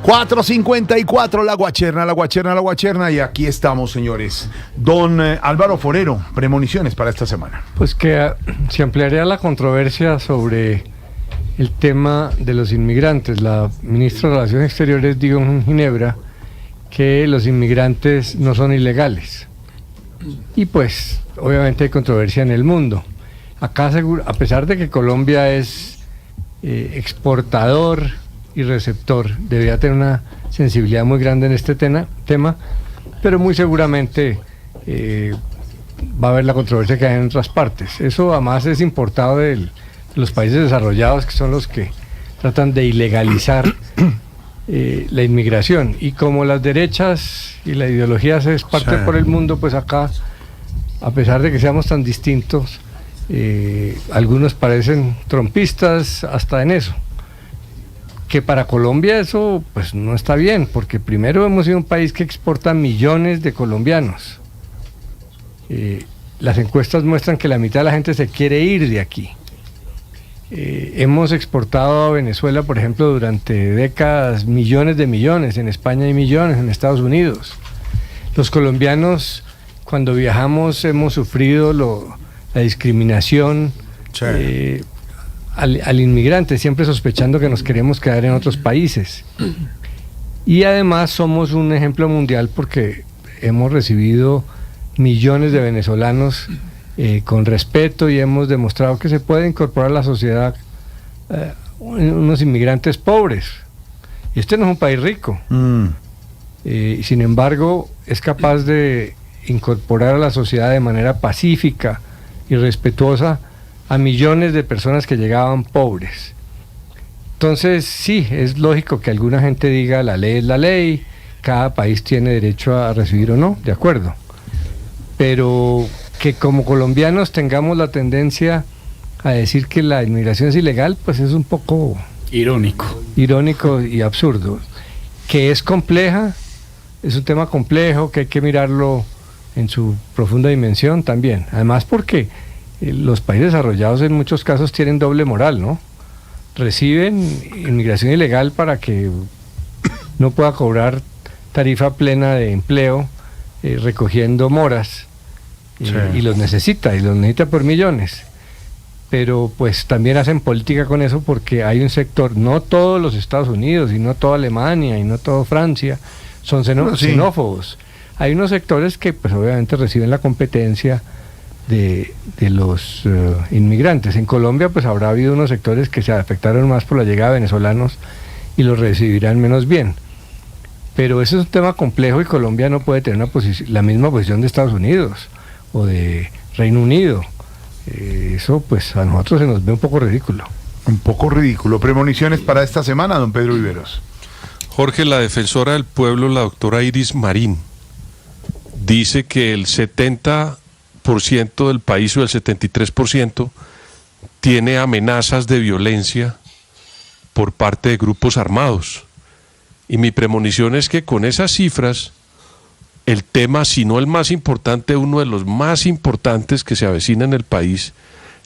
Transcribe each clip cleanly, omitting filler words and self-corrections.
4:54, la Guacherna, y aquí estamos, señores. Don Álvaro Forero, premoniciones para esta semana. Pues que se ampliaría la controversia sobre el tema de los inmigrantes. La ministra de Relaciones Exteriores dijo en Ginebra que los inmigrantes no son ilegales. Y pues, obviamente hay controversia en el mundo. Acá, a pesar de que Colombia es exportador y receptor, debería tener una sensibilidad muy grande en este tema, pero muy seguramente va a haber la controversia que hay en otras partes. Eso además es importado de los países desarrollados, que son los que tratan de ilegalizar la inmigración. Y como las derechas y la ideología se esparce por el mundo, pues acá, a pesar de que seamos tan distintos, algunos parecen trompistas hasta en eso. Que para Colombia eso pues no está bien, porque primero hemos sido un país que exporta millones de colombianos. Las encuestas muestran que la mitad de la gente se quiere ir de aquí. Hemos exportado a Venezuela, por ejemplo, durante décadas millones de millones, en España hay millones, en Estados Unidos. Los colombianos, cuando viajamos, hemos sufrido la discriminación al inmigrante, siempre sospechando que nos queremos quedar en otros países. Y además somos un ejemplo mundial porque hemos recibido millones de venezolanos con respeto, y hemos demostrado que se puede incorporar a la sociedad unos inmigrantes pobres. Y este no es un país rico. Sin embargo, es capaz de incorporar a la sociedad de manera pacífica y respetuosa a millones de personas que llegaban pobres. Entonces, sí, es lógico que alguna gente diga la ley es la ley, cada país tiene derecho a recibir o no, de acuerdo. Pero que como colombianos tengamos la tendencia a decir que la inmigración es ilegal, pues es un poco irónico y absurdo. Que es compleja, es un tema complejo, que hay que mirarlo en su profunda dimensión también. Además porque los países desarrollados en muchos casos tienen doble moral, ¿no? Reciben inmigración ilegal para que no pueda cobrar tarifa plena de empleo recogiendo moras, y los necesita por millones. Pero pues también hacen política con eso, porque hay un sector, no todos los Estados Unidos y no toda Alemania y no toda Francia son xenófobos. Hay unos sectores que pues obviamente reciben la competencia de los inmigrantes. En Colombia pues habrá habido unos sectores que se afectaron más por la llegada de venezolanos y los recibirán menos bien. Pero ese es un tema complejo, y Colombia no puede tener la misma posición de Estados Unidos o de Reino Unido. Eso pues a nosotros se nos ve un poco ridículo. Un poco ridículo. Premoniciones para esta semana, don Pedro Viveros. Jorge, la defensora del pueblo, la doctora Iris Marín, dice que el 70% del país, o el 73%, tiene amenazas de violencia por parte de grupos armados. Y mi premonición es que con esas cifras, el tema, si no el más importante, uno de los más importantes que se avecina en el país,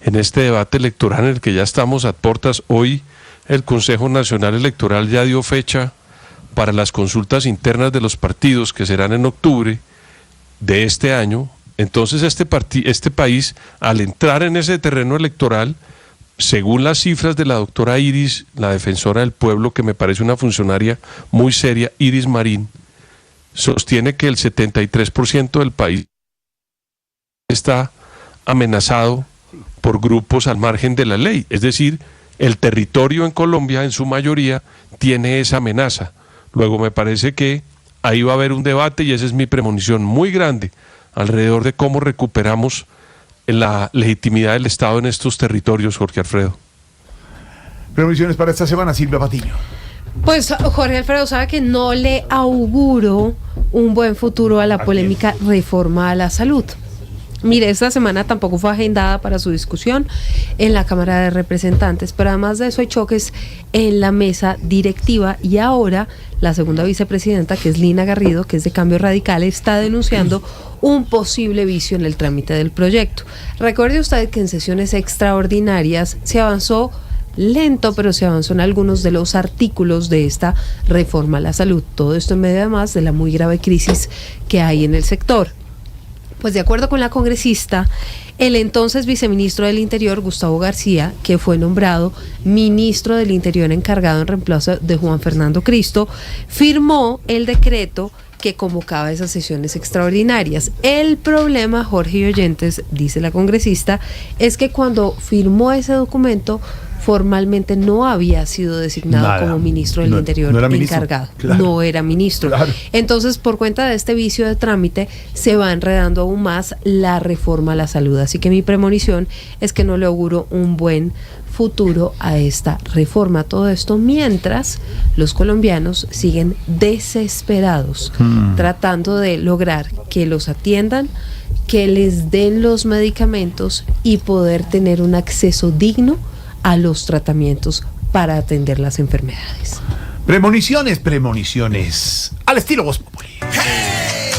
en este debate electoral en el que ya estamos a puertas. Hoy el Consejo Nacional Electoral ya dio fecha para las consultas internas de los partidos, que serán en octubre de este año. Entonces este país, al entrar en ese terreno electoral, según las cifras de la doctora Iris, la defensora del pueblo, que me parece una funcionaria muy seria, Iris Marín, sostiene que el 73% del país está amenazado por grupos al margen de la ley. Es decir, el territorio en Colombia, en su mayoría, tiene esa amenaza. Luego me parece que ahí va a haber un debate, y esa es mi premonición muy grande, alrededor de cómo recuperamos la legitimidad del Estado en estos territorios, Jorge Alfredo. Premoniciones para esta semana, Silvia Patiño. Pues Jorge Alfredo, sabe que no le auguro un buen futuro a la polémica reforma a la salud. Mire, esta semana tampoco fue agendada para su discusión en la Cámara de Representantes, pero además de eso hay choques en la mesa directiva, y ahora la segunda vicepresidenta, que es Lina Garrido, que es de Cambio Radical, está denunciando un posible vicio en el trámite del proyecto. Recuerde usted que en sesiones extraordinarias se avanzó lento, pero se avanzó en algunos de los artículos de esta reforma a la salud. Todo esto en medio además de la muy grave crisis que hay en el sector. Pues de acuerdo con la congresista, el entonces viceministro del Interior, Gustavo García, que fue nombrado ministro del Interior encargado en reemplazo de Juan Fernando Cristo, firmó el decreto que convocaba esas sesiones extraordinarias. El problema, Jorge y oyentes, dice la congresista, es que cuando firmó ese documento formalmente no había sido designado como ministro del Interior encargado. Claro. No era ministro. Claro. Entonces, por cuenta de este vicio de trámite, se va enredando aún más la reforma a la salud. Así que mi premonición es que no le auguro un buen futuro a esta reforma. Todo esto mientras los colombianos siguen desesperados, tratando de lograr que los atiendan, que les den los medicamentos y poder tener un acceso digno a los tratamientos para atender las enfermedades. Premoniciones, al estilo Voz Populi.